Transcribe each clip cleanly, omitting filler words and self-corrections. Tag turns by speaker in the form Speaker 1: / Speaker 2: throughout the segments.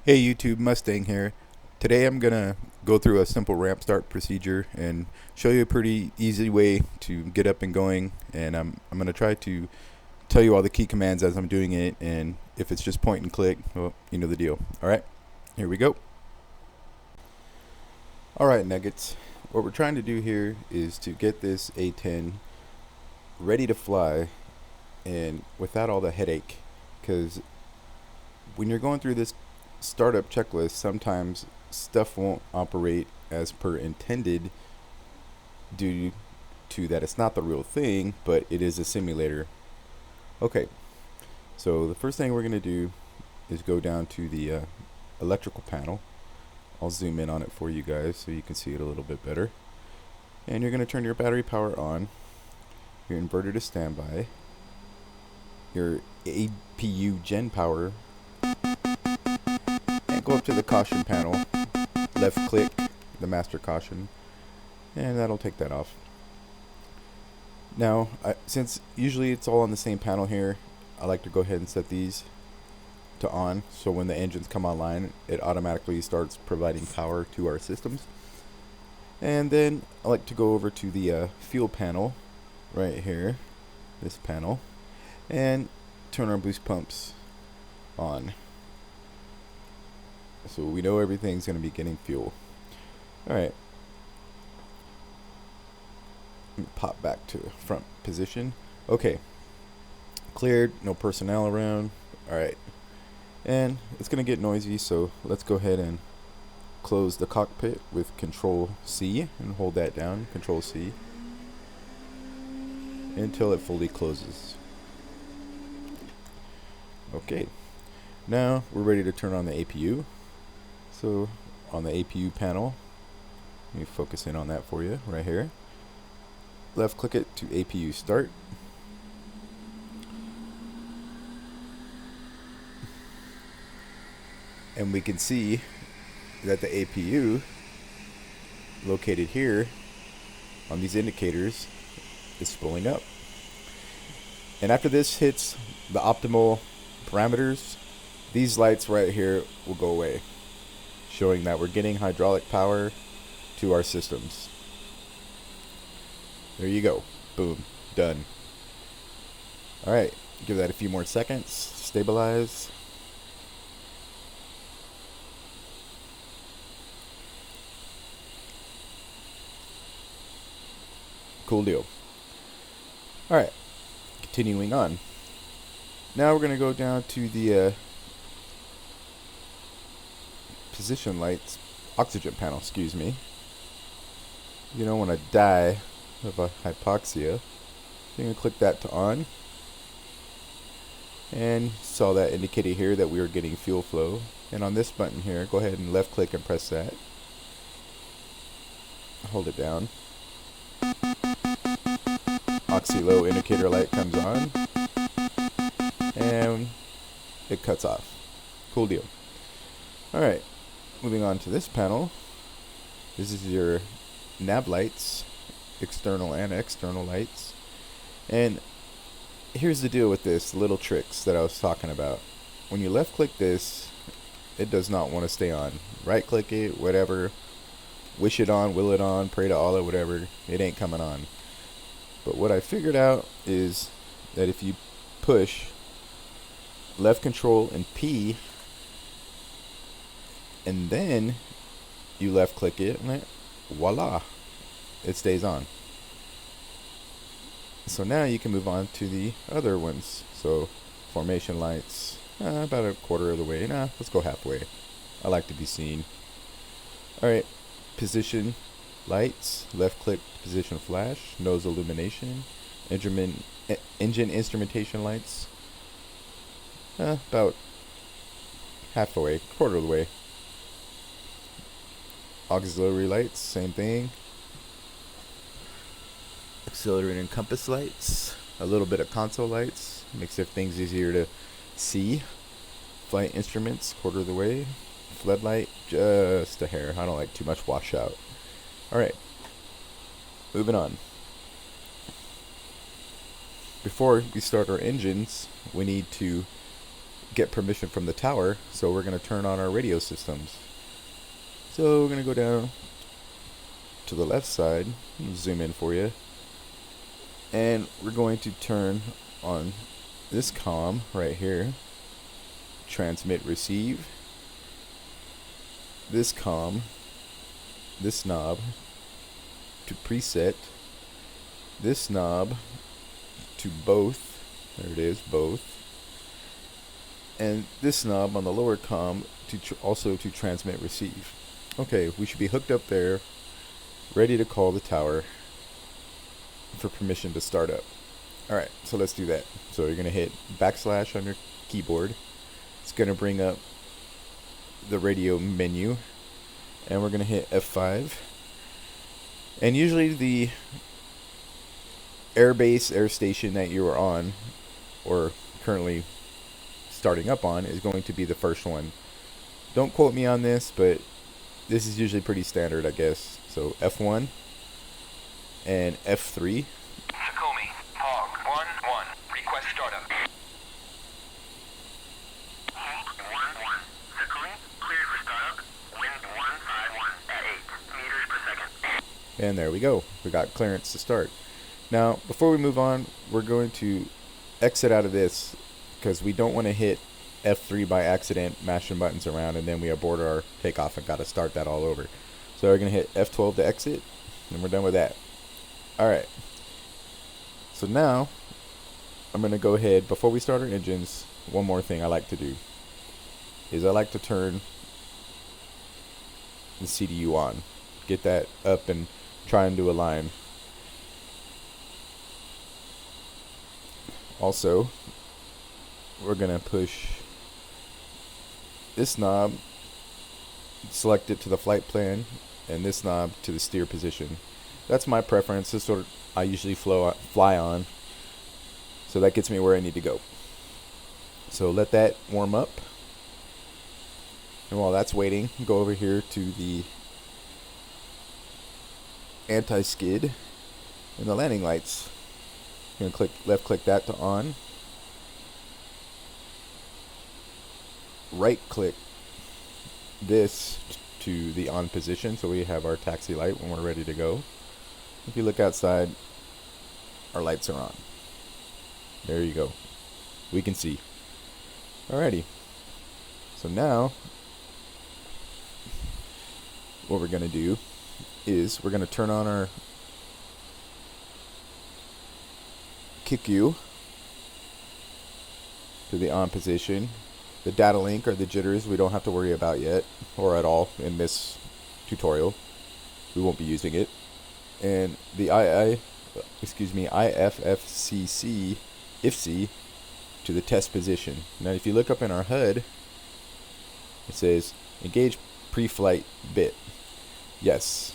Speaker 1: Hey YouTube, Mustang here. Today I'm gonna go through a simple ramp start procedure and show you a pretty easy way to get up and going, and I'm gonna try to tell you all the key commands as I'm doing it, and if it's just point and click, well, you know the deal. Alright, here we go. Alright Nuggets, what we're trying to do here is to get this A10 ready to fly and without all the headache, because when you're going through this startup checklist, sometimes stuff won't operate as per intended due to that it's not the real thing, but it is a simulator. Okay, so the first thing we're going to do is go down to the electrical panel. I'll zoom in on it for you guys so you can see it a little bit better. And you're going to turn your battery power on, your inverter to standby, your APU gen power, and go up to the caution panel, left click the master caution, and that'll take that off. Now, since usually it's all on the same panel here, I like to go ahead and set these to on, so when the engines come online, it automatically starts providing power to our systems. And then I like to go over to the fuel panel right here, this panel, and turn our boost pumps on, so we know everything's going to be getting fuel. Alright, pop back to front position. Okay, cleared, no personnel around. Alright, and it's going to get noisy, so let's go ahead and close the cockpit with Control C and hold that down, Control C, until it fully closes. Okay, now we're ready to turn on the APU. So on the APU panel, let me focus in on that for you right here. Left click it to APU start. And we can see that the APU located here on these indicators is spooling up. And after this hits the optimal parameters, these lights right here will go away, showing that we're getting hydraulic power to our systems. There you go. Boom. Done. Alright, give that a few more seconds. Stabilize. Cool deal. Alright, continuing on. Now we're going to go down to the position lights, oxygen panel, excuse me. You don't want to die of a hypoxia. You're going to click that to on. And saw that indicated here that we were getting fuel flow. And on this button here, go ahead and left click and press that. Hold it down. Oxy low indicator light comes on. And it cuts off. Cool deal. Alright, moving on to this panel. This is your nav lights, external and external lights. And here's the deal with this, little tricks that I was talking about. When you left click this, it does not want to stay on. Right click it, whatever. Wish it on, will it on, pray to Allah, whatever. It ain't coming on. But what I figured out is that if you push left control and P, and then you left click it, and voila, it stays on. So now you can move on to the other ones. So formation lights, about a quarter of the way. Let's go halfway. I like to be seen. Alright, position lights, left click position flash, nose illumination, engine instrumentation lights, about half the way, quarter of the way. Auxiliary lights, same thing. Auxiliary and compass lights, a little bit of console lights, makes things easier to see. Flight instruments, quarter of the way. Floodlight, just a hair. I don't like too much washout. Alright, moving on. Before we start our engines, we need to get permission from the tower, so we're going to turn on our radio systems. So we're going to go down to the left side, zoom in for you, and we're going to turn on this comm right here, transmit receive, this comm, this knob to preset, this knob to both, there it is, both, and this knob on the lower comm to also to transmit receive. Okay, we should be hooked up there, ready to call the tower for permission to start up. Alright, so let's do that. So you're going to hit backslash on your keyboard. It's going to bring up the radio menu, and we're going to hit F5. And usually the airbase, air station that you are on, or currently starting up on, is going to be the first one. Don't quote me on this, but this is usually pretty standard, I guess. So F1 and F3.
Speaker 2: Takomi, Hog 1-1, request startup. Hog 1-1, Takomi, cleared for startup, wind 151 at 8 meters per second.
Speaker 1: And there we go. We got clearance to start. Now, before we move on, we're going to exit out of this because we don't want to hit F3 by accident, mashing buttons around, and then we abort our takeoff and got to start that all over. So we're going to hit F12 to exit, and we're done with that. Alright. So now, I'm going to go ahead, before we start our engines, one more thing I like to do is I like to turn the CDU on. Get that up and try and do a line. Also, we're going to push this knob, select it to the flight plan, and this knob to the steer position. That's my preference. This sort of I usually fly on. So that gets me where I need to go. So let that warm up. And while that's waiting, go over here to the anti-skid and the landing lights. I'm going to left click that to on. Right click this to the on position, so we have our taxi light when we're ready to go. If you look outside, our lights are on. There you go. We can see. Alrighty. So now, what we're going to do is we're going to turn on our QQ to the on position. The data link or the jitters we don't have to worry about yet, or at all in this tutorial. We won't be using it. And the IFFCC IFC to the test position. Now if you look up in our HUD, it says engage pre-flight bit. Yes.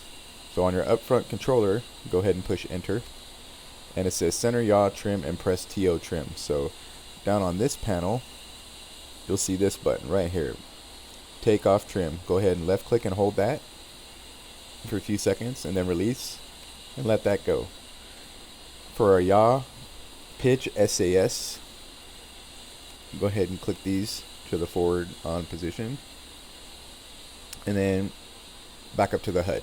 Speaker 1: So on your upfront controller, go ahead and push enter. And it says center yaw trim and press TO trim. So down on this panel, you'll see this button right here, takeoff trim. Go ahead and left click and hold that for a few seconds and then release and let that go. For our yaw pitch SAS, go ahead and click these to the forward on position and then back up to the HUD.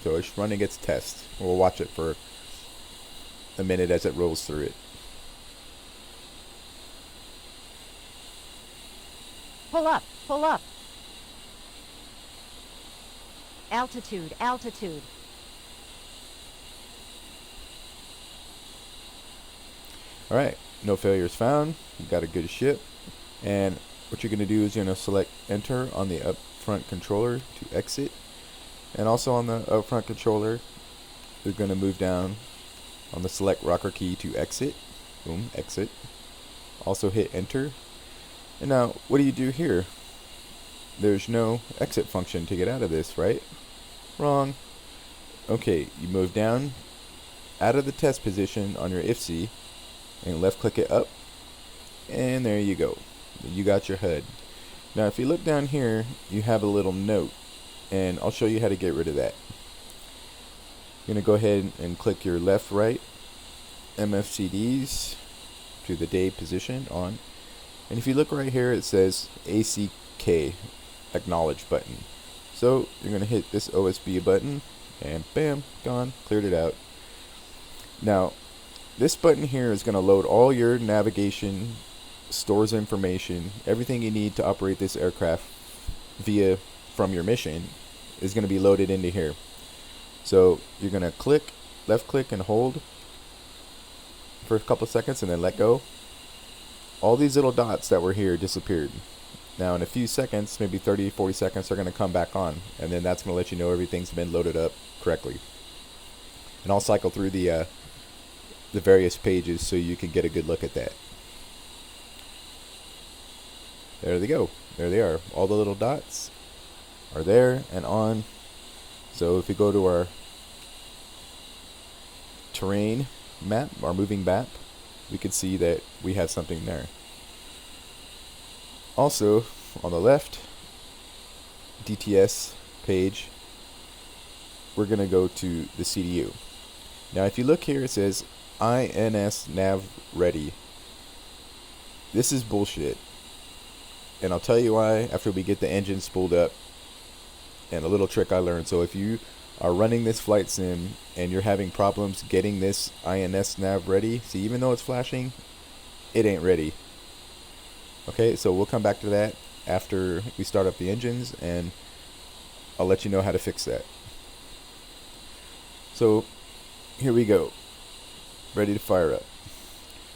Speaker 1: So it's running its test. We'll watch it for a minute as it rolls through it.
Speaker 3: Pull up, pull up. Altitude, altitude.
Speaker 1: Alright, no failures found. You've got a good ship. And what you're going to do is you're going to select enter on the upfront controller to exit. And also on the upfront controller, you're going to move down on the select rocker key to exit. Boom, exit. Also hit enter. And now, what do you do here? There's no exit function to get out of this, right? Wrong. Okay, you move down out of the test position on your IFC and left click it up, and there you go. You got your HUD. Now if you look down here, you have a little note, and I'll show you how to get rid of that. You're going to go ahead and click your left right MFCDs to the day position on, And if you look right here, it says ACK, acknowledge button. So you're going to hit this OSB button, and bam, gone, cleared it out. Now, this button here is going to load all your navigation, stores information, everything you need to operate this aircraft via from your mission is going to be loaded into here. So you're going to left click and hold for a couple of seconds and then let go. All these little dots that were here disappeared. Now in a few seconds, maybe 30, 40 seconds, they're going to come back on, and then that's going to let you know everything's been loaded up correctly. And I'll cycle through the various pages so you can get a good look at that. There they go. There they are. All the little dots are there and on. So if we go to our terrain map, our moving map, we can see that we have something there. Also, on the left DTS page, we're going to go to the CDU. Now if you look here, it says INS nav ready. This is bullshit, and I'll tell you why after we get the engine spooled up and a little trick I learned. So if you are running this flight sim and you're having problems getting this INS nav ready, see, even though it's flashing, it ain't ready. Okay, so we'll come back to that after we start up the engines, and I'll let you know how to fix that. So here we go, ready to fire up.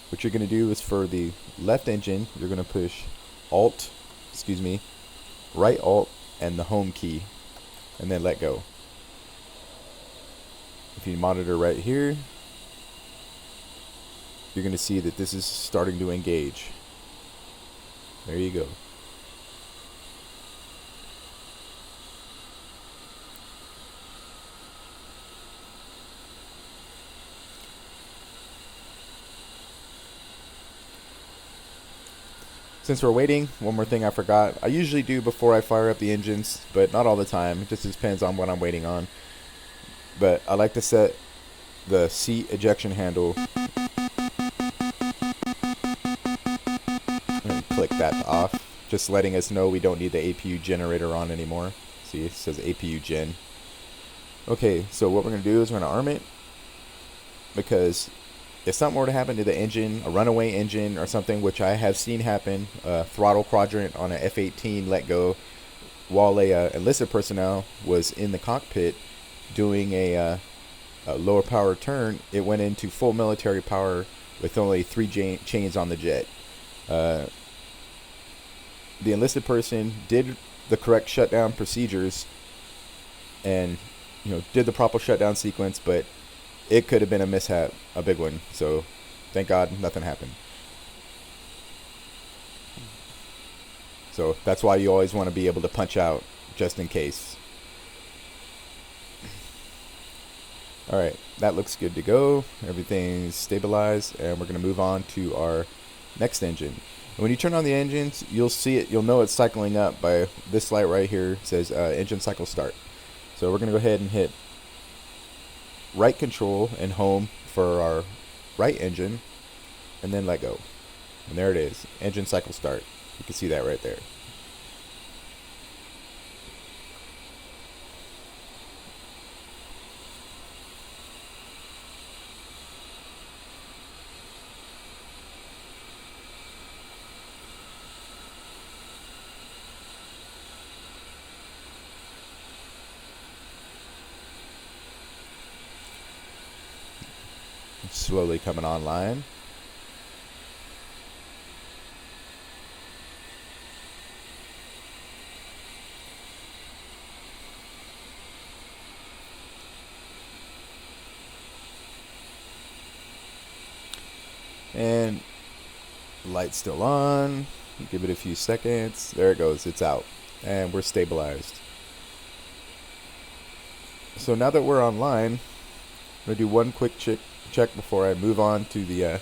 Speaker 1: What you're going to do is for the left engine, you're going to push right Alt and the home key, and then let go. If you monitor right here, you're going to see that this is starting to engage. There you go. Since we're waiting, one more thing I forgot. I usually do before I fire up the engines, but not all the time. It just depends on what I'm waiting on. But I like to set the seat ejection handle and click that off, just letting us know we don't need the APU generator on anymore. See, it says APU gen. Okay, so what we're going to do is we're going to arm it, because if something were to happen to the engine, a runaway engine or something, which I have seen happen, throttle quadrant on a F-18 let go while a enlisted personnel was in the cockpit doing a lower power turn, it went into full military power with only 3 chains on the jet. The enlisted person did the correct shutdown procedures and did the proper shutdown sequence, but it could have been a mishap, a big one. So thank God nothing happened. So that's why you always want to be able to punch out just in case. Alright, that looks good to go. Everything's stabilized, and we're going to move on to our next engine. And when you turn on the engines, you'll see it, you'll know it's cycling up by this light right here. It says engine cycle start. So we're going to go ahead and hit right control and home for our right engine, and then let go. And there it is, engine cycle start. You can see that right there. Slowly coming online. And the light's still on. Give it a few seconds. There it goes, it's out. And we're stabilized. So now that we're online, I'm going to do one quick check before I move on to the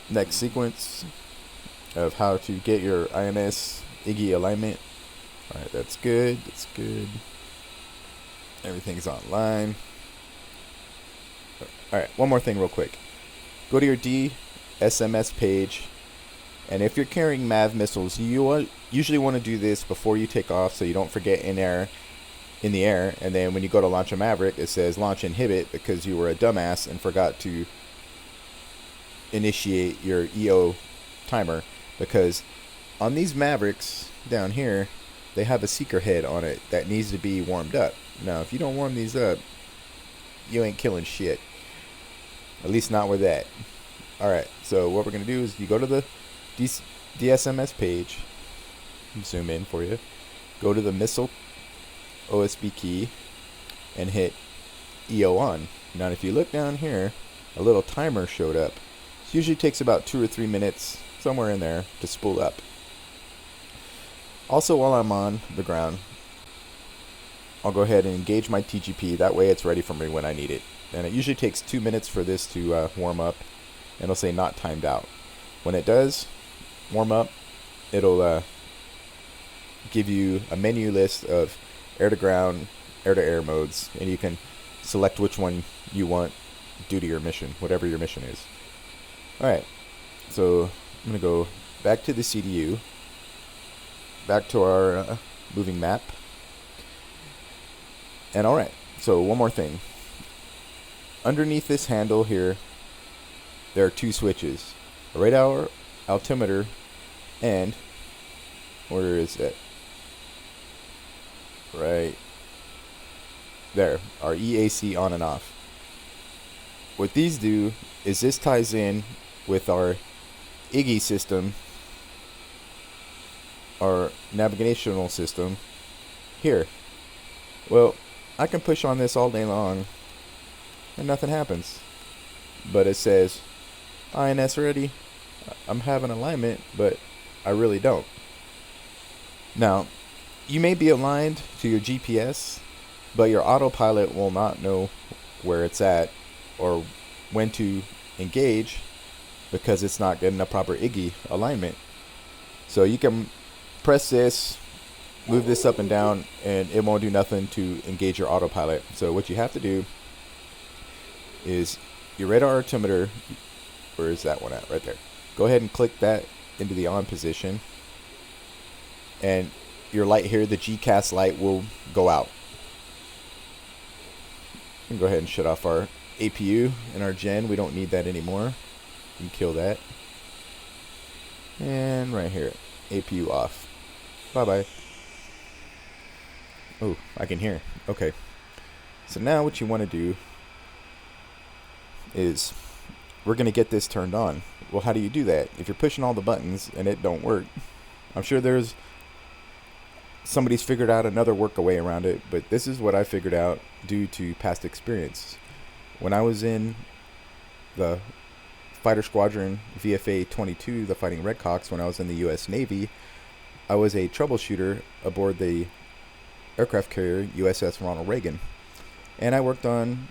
Speaker 1: next sequence of how to get your INS IGI alignment. Alright, that's good. That's good. Everything's online. Alright, one more thing real quick. Go to your DSMS page And if you're carrying MAV missiles, usually want to do this before you take off so you don't forget in the air. And then when you go to launch a Maverick, it says launch inhibit because you were a dumbass and forgot to initiate your EO timer. Because on these Mavericks down here, they have a seeker head on it that needs to be warmed up. Now, if you don't warm these up, you ain't killing shit. At least not with that. Alright, so what we're going to do is you go to the DSMS page. Zoom in for you. Go to the missile OSB key and hit EO on. Now, if you look down here, a little timer showed up. It usually takes about 2 or 3 minutes, somewhere in there, to spool up. Also, while I'm on the ground, I'll go ahead and engage my TGP. That way it's ready for me when I need it. And it usually takes 2 minutes for this to warm up. And it'll say not timed out. When it does warm up, it'll give you a menu list of air to ground, air to air modes. And you can select which one you want due to your mission, whatever your mission is. Alright, so I'm going to go back to the CDU. Back to our moving map. And alright, so one more thing. Underneath this handle here, there are 2 switches. A radar altimeter and, where is that? Right there, our EAC on and off. What these do is this ties in with our IGI system, our navigational system here. Well, I can push on this all day long and nothing happens, but it says INS ready. I'm having alignment, but I really don't. Now, you may be aligned to your GPS, but your autopilot will not know where it's at or when to engage because it's not getting a proper IGI alignment. So you can press this, move this up and down, and it won't do nothing to engage your autopilot. So what you have to do is your radar altimeter, where is that one at? Right there. Go ahead and click that into the on position, and your light here, the GCAS light, will go out. And go ahead and shut off our APU and our gen. We don't need that anymore. You can kill that. And right here, APU off. Bye bye. Oh, I can hear. Okay. So now what you want to do is we're going to get this turned on. Well, how do you do that? If you're pushing all the buttons and it don't work, I'm sure there's somebody's figured out another workaway around it, but this is what I figured out due to past experience. When I was in the Fighter Squadron VFA 22, the Fighting Redcocks, when I was in the U.S. Navy, I was a troubleshooter aboard the aircraft carrier USS Ronald Reagan, and I worked on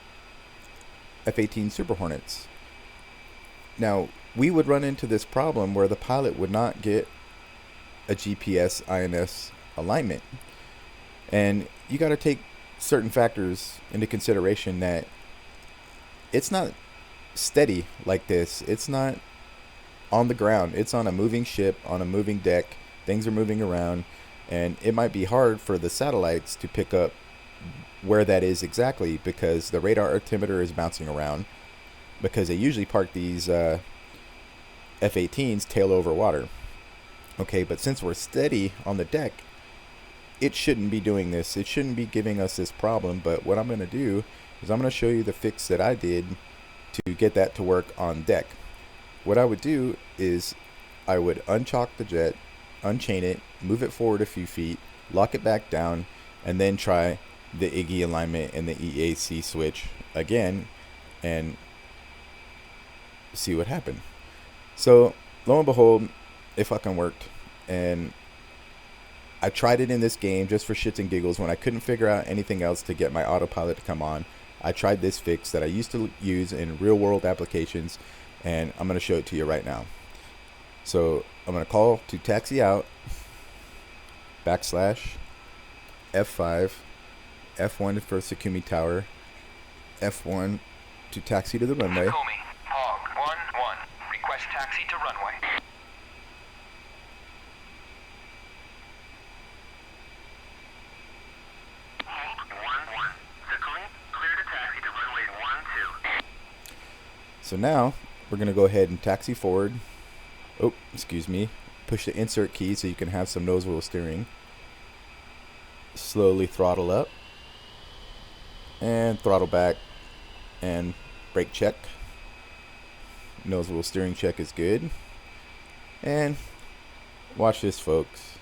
Speaker 1: F-18 Super Hornets. Now, we would run into this problem where the pilot would not get a GPS INS alignment, and you got to take certain factors into consideration. That it's not steady like this. It's not on the ground. It's on a moving ship, on a moving deck. Things are moving around, and it might be hard for the satellites to pick up where that is exactly, because the radar altimeter is bouncing around, because they usually park these F-18s tail over water. Okay, but since we're steady on the deck, it shouldn't be doing this. It shouldn't be giving us this problem. But what I'm going to do is I'm going to show you the fix that I did to get that to work on deck. What I would do is I would unchalk the jet, unchain it, move it forward a few feet, lock it back down, and then try the IGI alignment and the EAC switch again and see what happened. So lo and behold, it fucking worked. And I tried it in this game just for shits and giggles. When I couldn't figure out anything else to get my autopilot to come on, I tried this fix that I used to use in real world applications, and I'm going to show it to you right now. So I'm going to call to taxi out, /F5, F1 for Sakumi Tower, F1 to taxi to the runway.
Speaker 2: Sakumi, Hog 1-1, request taxi to runway.
Speaker 1: So now we're going to go ahead and taxi forward. Oh, excuse me. Push the insert key so you can have some nose wheel steering. Slowly throttle up and throttle back and brake check. Nose wheel steering check is good. And watch this, folks.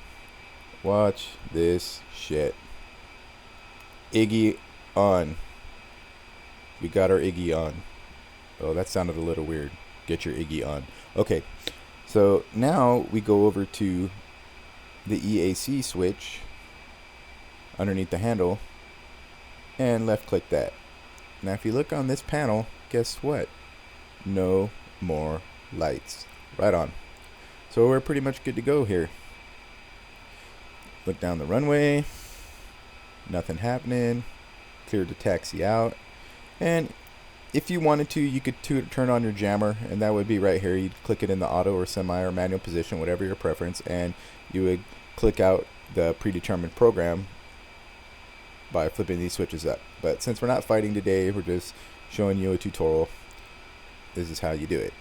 Speaker 1: Watch this shit. Iggy on. We got our Iggy on. Oh, that sounded a little weird. Get your Iggy on. Okay, so now we go over to the EAC switch underneath the handle and left click that. Now if you look on this panel, guess what? No more lights. Right on. So we're pretty much good to go here. Look down the runway. Nothing happening. Cleared the taxi out. And if you wanted to, you could turn on your jammer, and that would be right here. You'd click it in the auto or semi or manual position, whatever your preference, and you would click out the predetermined program by flipping these switches up. But since we're not fighting today, we're just showing you a tutorial. This is how you do it.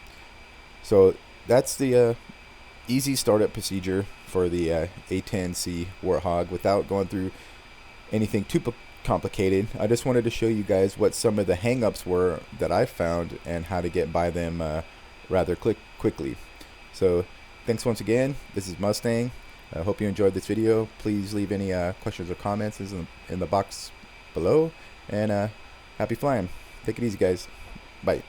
Speaker 1: So that's the easy startup procedure for the A10C Warthog without going through anything too complicated. I just wanted to show you guys what some of the hang-ups were that I found and how to get by them rather quickly. So thanks once again. This is Mustang. I hope you enjoyed this video. Please leave any questions or comments in the box below, and happy flying. Take it easy, guys. Bye.